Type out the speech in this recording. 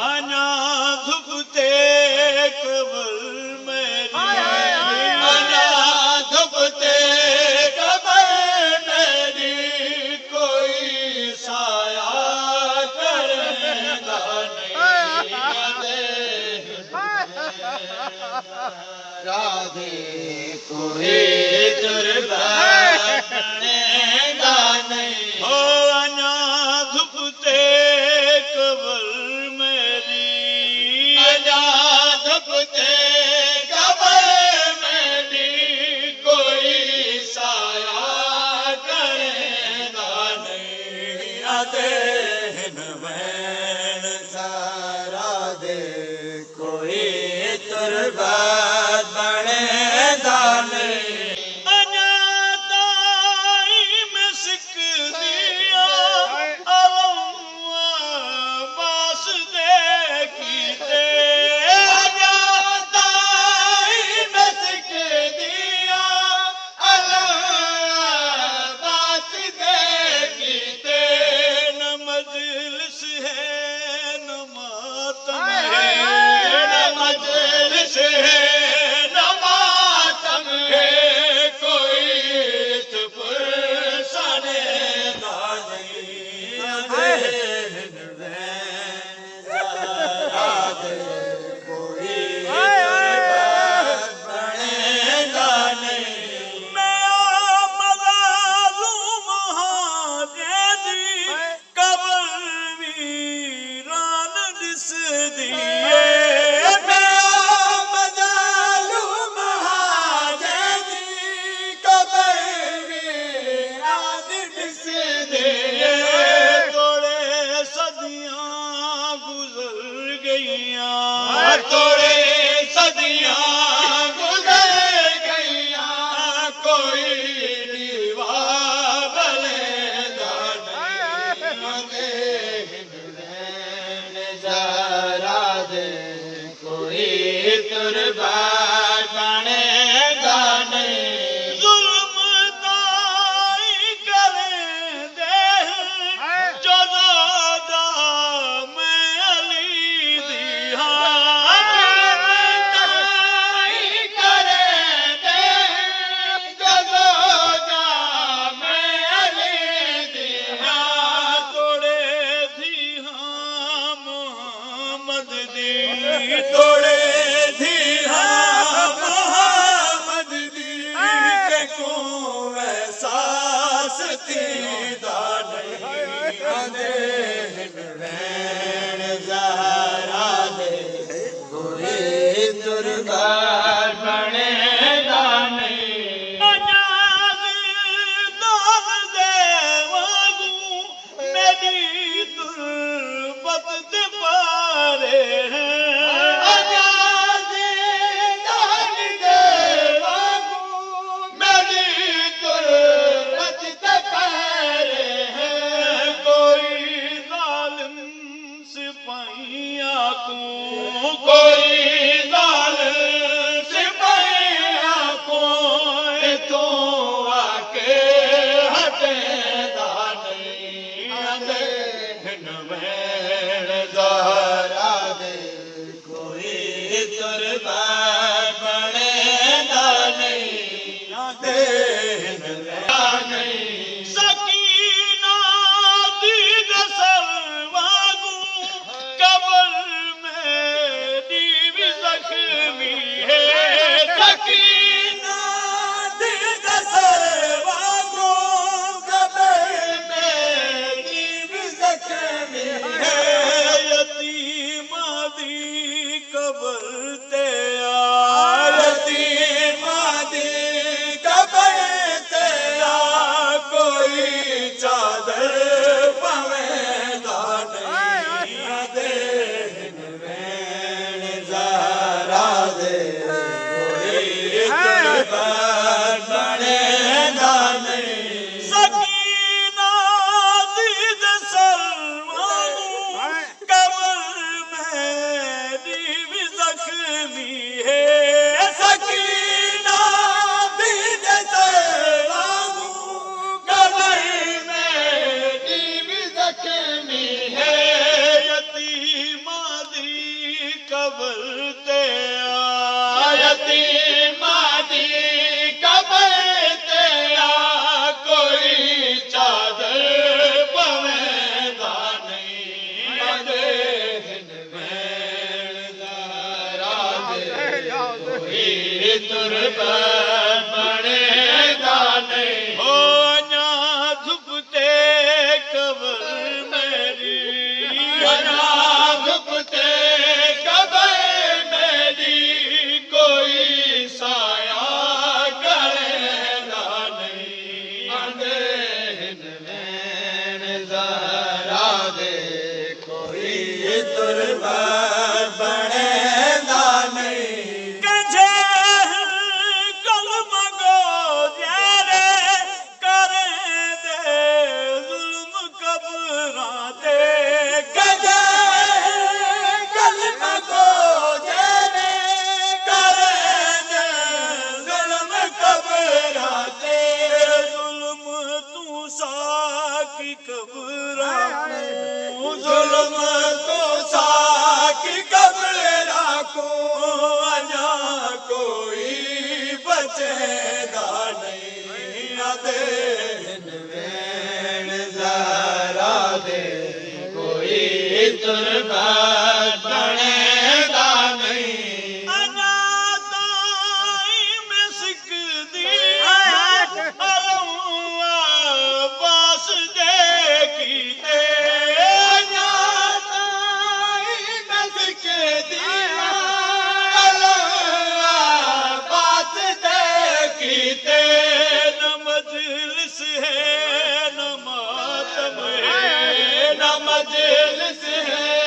अना धुपते कबर मेरी अना धुपते कबर मेरी कोई साया करेगा नहीं राधे कोई दुर्गा बनेगा नहीं हो अना धुपते कबर मेरी अना धुपते कबर मेरी कोई साया करेगा नहीं अदेन मैन सारा दे कोई तुरबात बनेगा नहीं थोड़े सदियां गुजर गईया कोई दीवा बलेगा नहीं जरा दे कोई तुरबात बनेगा नहीं जुल्म ताई करे दे जो दादा मैं अली दिया थोड़े धी मोहम्मद दी के को एहसास थी दाने नैन ज़हरा दे कोई दुर्गा बनेगा नहीं अनाज़ दान दे वागू मेरी तुरबत दे पारे कोई दाल सिपाहिया कोई तो आके हटेगा नहीं अदेन मैन ज़हरा दे कोई तुरबात बनेगा नहीं अदेन नहीं सकीना दी गसल वागू कबर मेरी कबर ते यतीमां दी कबर ते कोई चादर पवेंदा नहीं आंदे हिन वैण ज़हरा दे कोई तुर बनेगा नहीं हो अञा धुप ते कबर मेरी अञा धुप ते कबर मेरी कोई साया करेगा नहीं आंदे हिन वैण ज़हरा दे कोई तुर बनेगा नहीं जुल्म तो साकी कब्र को अञा कोई बचेगा नहीं आंदे हिन वैण ज़हरा दे कोई तुरबत बनेगा नहीं अञा ताईं में सिकदी अब्बास दे कीते न मजलिस है न मातम है न मजलिस है